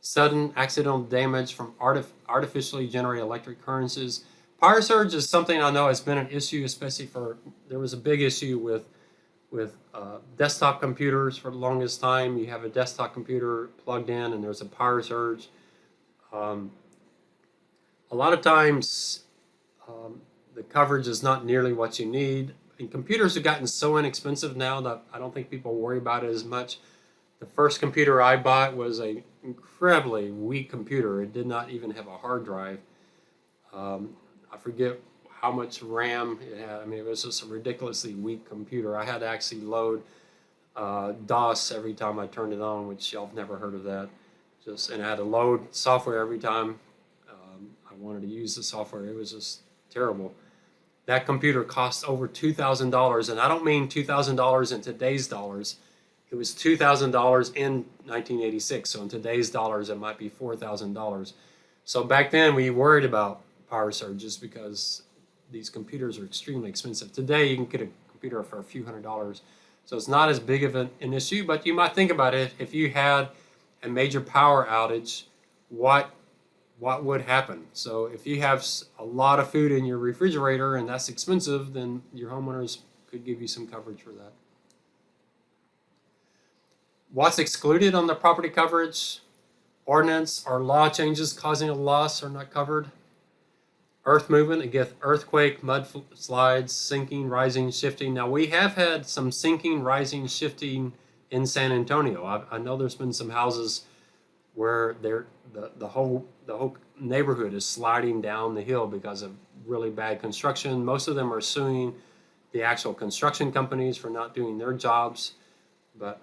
S1: Sudden accidental damage from artificially generated electric currents. Power surge is something I know has been an issue, especially there was a big issue with desktop computers for the longest time. You have a desktop computer plugged in and there's a power surge. A lot of times the coverage is not nearly what you need. And computers have gotten so inexpensive now that I don't think people worry about it as much. The first computer I bought was an incredibly weak computer. It did not even have a hard drive. I forget how much RAM it had. I mean, it was just a ridiculously weak computer. I had to actually load DOS every time I turned it on, which y'all have never heard of that. And I had to load software every time I wanted to use the software. It was just terrible. That computer cost over $2,000, and I don't mean $2,000 in today's dollars. It was $2,000 in 1986, so in today's dollars it might be $4,000. So back then we worried about power surges because these computers are extremely expensive. Today you can get a computer for a few $100s, so it's not as big of an issue. But you might think about it: if you had a major power outage, what would happen? So if you have a lot of food in your refrigerator and that's expensive, then your homeowners could give you some coverage for that. What's excluded on the property coverage? Ordinance or law changes causing a loss are not covered. Earth movement, again, earthquake, mudslides, sinking, rising, shifting. Now we have had some sinking, rising, shifting in San Antonio. I know there's been some houses where the whole neighborhood is sliding down the hill because of really bad construction. Most of them are suing the actual construction companies for not doing their jobs. But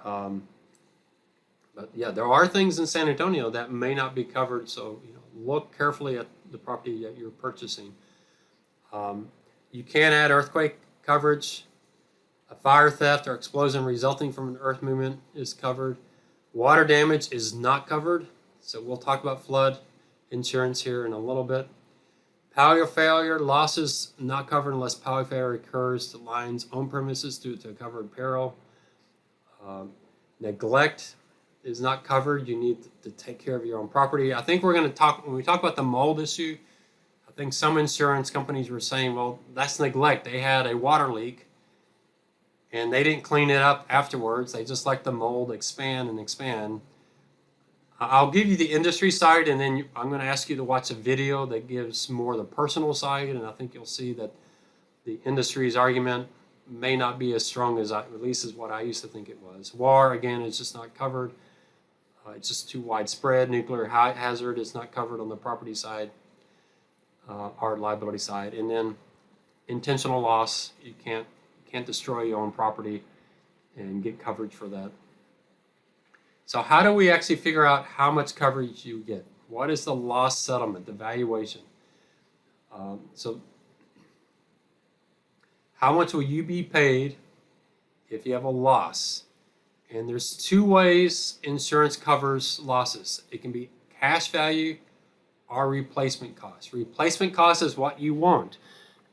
S1: yeah, there are things in San Antonio that may not be covered. So look carefully at the property that you're purchasing. You can add earthquake coverage. A fire, theft, or explosion resulting from an earth movement is covered. Water damage is not covered. So we'll talk about flood insurance here in a little bit. Power failure, losses not covered unless power failure occurs to lines on premises due to a covered peril. Neglect is not covered. You need to take care of your own property. I think we're going to talk, when we talk about the mold issue, I think some insurance companies were saying, well, that's neglect. They had a water leak and they didn't clean it up afterwards. They just let the mold expand and expand. I'll give you the industry side, and then I'm going to ask you to watch a video that gives more the personal side, and I think you'll see that the industry's argument may not be as strong as at least as what I used to think it was. War, again, is just not covered. It's just too widespread. Nuclear hazard is not covered on the property side, or liability side. And then intentional loss, you can't destroy your own property and get coverage for that. So how do we actually figure out how much coverage you get? What is the loss settlement, the valuation? So how much will you be paid if you have a loss? And there's two ways insurance covers losses. It can be cash value or replacement cost. Replacement cost is what you want.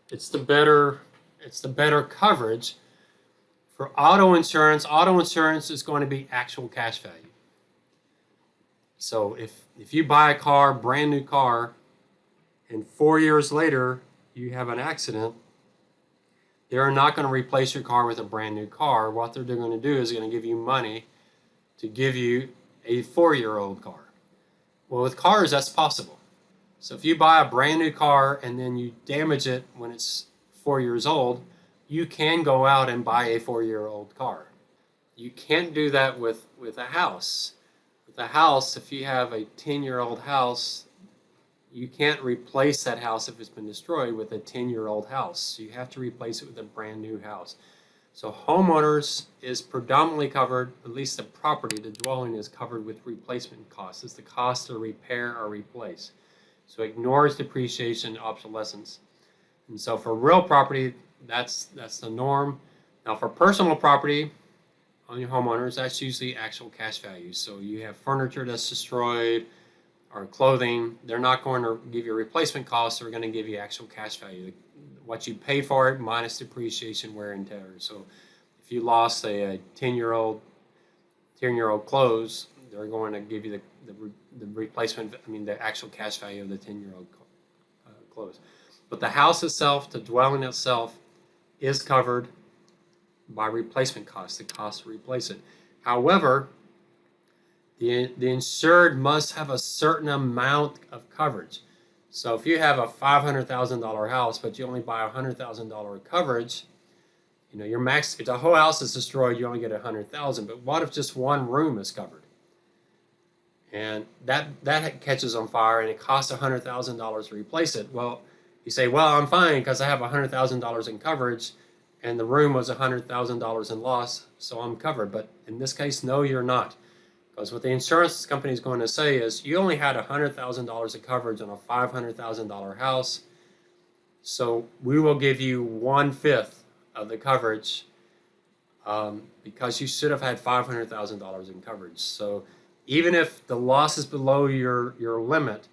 S1: It's the better coverage. For auto insurance is going to be actual cash value. So if you buy a car, brand new car, and 4 years later you have an accident, they're not going to replace your car with a brand new car. What they're going to do is going to give you money to give you a 4-year-old car. Well, with cars, that's possible. So if you buy a brand new car and then you damage it when it's 4 years old, you can go out and buy a 4-year-old car. You can't do that with a house. With a house, if you have a 10-year-old house, you can't replace that house if it's been destroyed with a 10-year-old house. You have to replace it with a brand new house. So homeowners is predominantly covered, at least the property, the dwelling is covered with replacement costs. It's the cost to repair or replace. So it ignores depreciation, obsolescence. And so for real property, that's the norm. Now for personal property on your homeowners, that's usually actual cash value. So you have furniture that's destroyed or clothing, they're not going to give you a replacement cost, they're going to give you actual cash value. What you paid for it minus depreciation, wear and tear. So if you lost a 10-year-old clothes, they're going to give you the replacement, the actual cash value of the 10-year-old clothes. But the house itself, the dwelling itself, is covered by replacement costs, the cost to replace it. However, the insured must have a certain amount of coverage. So if you have a $500,000 house, but you only buy $100,000 coverage, your max, if the whole house is destroyed, you only get $100,000. But what if just one room is covered? And that catches on fire and it costs $100,000 to replace it. Well, you say, well, I'm fine because I have $100,000 in coverage and the room was $100,000 in loss, so I'm covered. But in this case, no, you're not. Because what the insurance company is going to say is you only had $100,000 of coverage on a $500,000 house, so we will give you 1/5 of the coverage because you should have had $500,000 in coverage. So even if the loss is below your limit,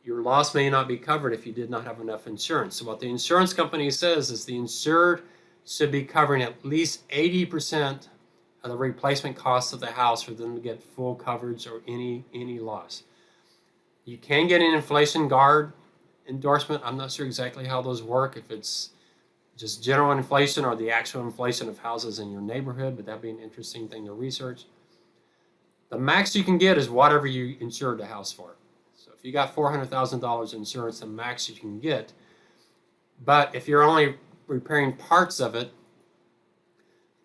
S1: your loss may not be covered if you did not have enough insurance. So what the insurance company says is the insured should be covering at least 80% of the replacement cost of the house for them to get full coverage or any loss. You can get an inflation guard endorsement. I'm not sure exactly how those work, if it's just general inflation or the actual inflation of houses in your neighborhood, but that'd be an interesting thing to research. The max you can get is whatever you insured the house for. So if you got $400,000 insurance, the max you can get. But if you're only repairing parts of it,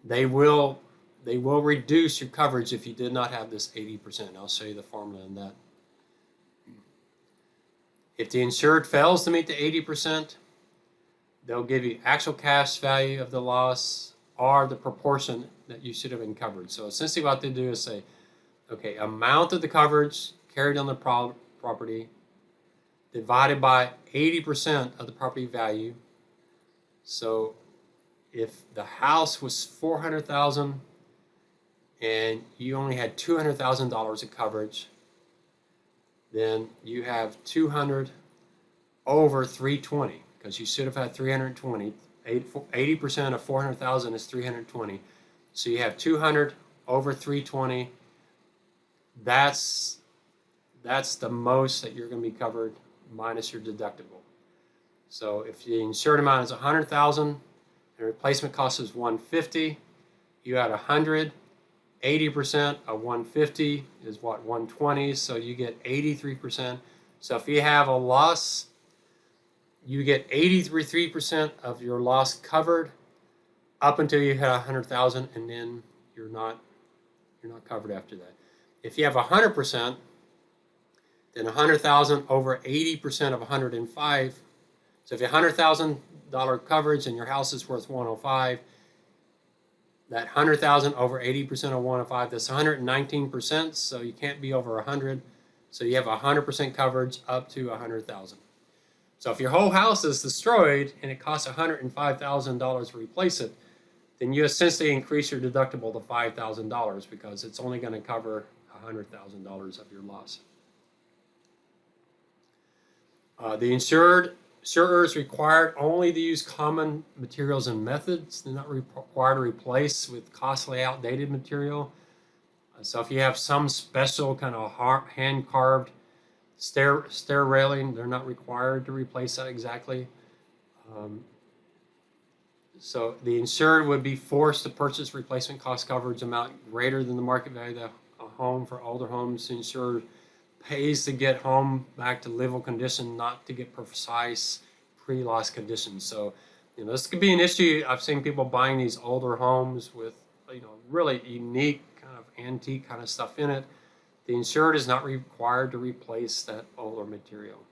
S1: they will reduce your coverage if you did not have this 80%. I'll show you the formula in that. If the insured fails to meet the 80%, they'll give you actual cash value of the loss or the proportion that you should have been covered. So essentially what they do is say, okay, amount of the coverage carried on the property divided by 80% of the property value. So if the house was $400,000 and you only had $200,000 of coverage, then you have 200 over 320 because you should have had 320. 80% of 400,000 is 320. So you have 200 over 320. That's the most that you're going to be covered minus your deductible. So if the insured amount is 100,000 and replacement cost is 150, you had 100 80% of 150 is what, 120, so you get 83%. So if you have a loss, you get 83% of your loss covered up until you hit 100,000, and then you're not covered after that. If you have 100%, then 100,000 over 80% of 105. So if you have $100,000 coverage and your house is worth 105, that 100,000 over 80% of 105, that's 119%. So you can't be over 100. So you have 100% coverage up to 100,000. So if your whole house is destroyed and it costs $105,000 to replace it, then you essentially increase your deductible to $5,000 because it's only going to cover $100,000 of your loss. The insurer is required only to use common materials and methods. They're not required to replace with costly, outdated material. So if you have some special kind of hand-carved stair railing, they're not required to replace that exactly. So the insured would be forced to purchase replacement cost coverage amount greater than the market value of the home. For older homes, the insured pays to get home back to livable condition, not to get precise pre-loss conditions. So, this could be an issue. I've seen people buying these older homes with, really unique kind of antique kind of stuff in it. The insured is not required to replace that older material.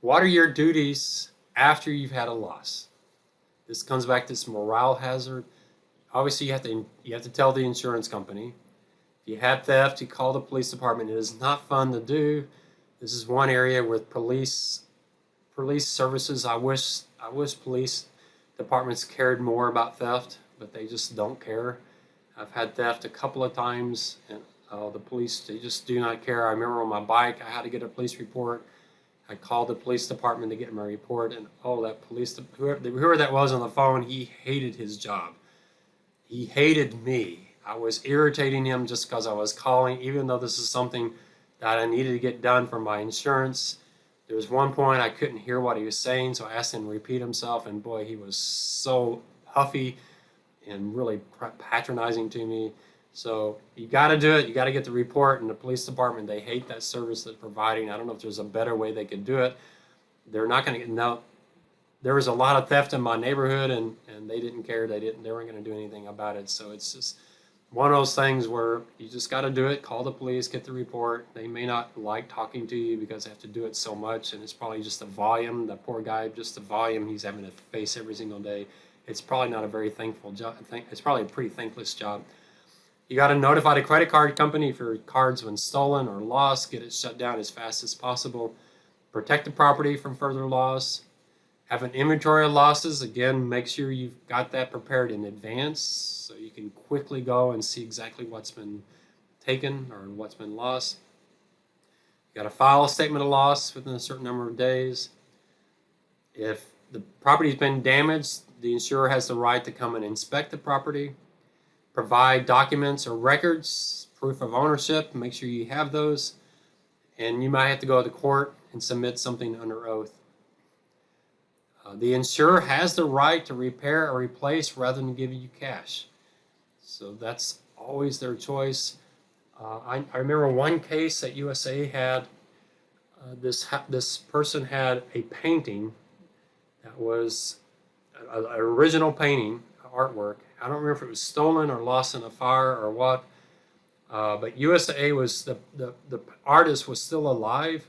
S1: What are your duties after you've had a loss? This comes back to this morale hazard. Obviously, you have to tell the insurance company. If you had theft, you call the police department. It is not fun to do. This is one area with police services. I wish police departments cared more about theft, but they just don't care. I've had theft a couple of times, and the police, they just do not care. I remember on my bike, I had to get a police report. I called the police department to get my report, and whoever that was on the phone, he hated his job. He hated me. I was irritating him just because I was calling, even though this is something that I needed to get done for my insurance. There was one point I couldn't hear what he was saying, so I asked him to repeat himself, and boy, he was so huffy and really patronizing to me. So you got to do it. You got to get the report, and the police department, they hate that service they're providing. I don't know if there's a better way they could do it. They're not going to no. There was a lot of theft in my neighborhood, and they didn't care. They weren't going to do anything about it. So it's just one of those things where you just got to do it. Call the police, get the report. They may not like talking to you because they have to do it so much, and it's probably just the volume. The poor guy, just the volume he's having to face every single day. It's probably not a very thankful job. It's probably a pretty thankless job. You got to notify the credit card company if your card's been stolen or lost. Get it shut down as fast as possible. Protect the property from further loss. Have an inventory of losses. Again, make sure you've got that prepared in advance so you can quickly go and see exactly what's been taken or what's been lost. You got to file a statement of loss within a certain number of days. If the property's been damaged, the insurer has the right to come and inspect the property. Provide documents or records, proof of ownership, make sure you have those, and you might have to go to court and submit something under oath. The insurer has the right to repair or replace rather than give you cash. So that's always their choice. I remember one case that USAA had, this person had a painting that was an original painting, artwork. I don't remember if it was stolen or lost in a fire or what, but USAA was, the artist was still alive,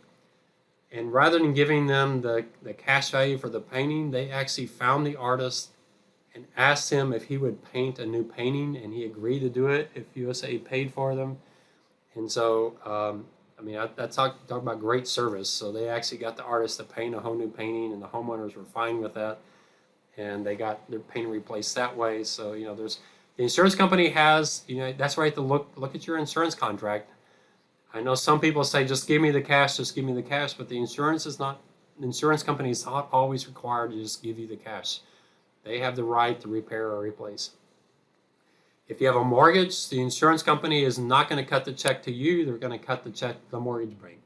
S1: and rather than giving them the cash value for the painting, they actually found the artist and asked him if he would paint a new painting, and he agreed to do it if USAA paid for them. And so, that's talk about great service. So they actually got the artist to paint a whole new painting, and the homeowners were fine with that. And they got their painting replaced that way. So, the insurance company has, that's why you have to look at your insurance contract. I know some people say, just give me the cash, but the insurance company is not always required to just give you the cash. They have the right to repair or replace. If you have a mortgage, the insurance company is not going to cut the check to you. They're going to cut the check to the mortgage bank.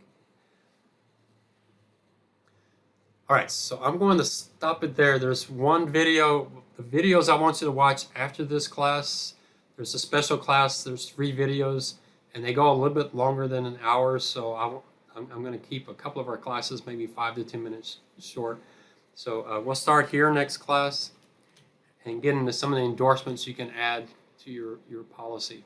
S1: All right, so I'm going to stop it there. There's one video. The videos I want you to watch after this class There's a special class. There's 3 videos, and they go a little bit longer than an hour. So I'm going to keep a couple of our classes maybe 5 to 10 minutes short. So we'll start here next class and get into some of the endorsements you can add to your policy.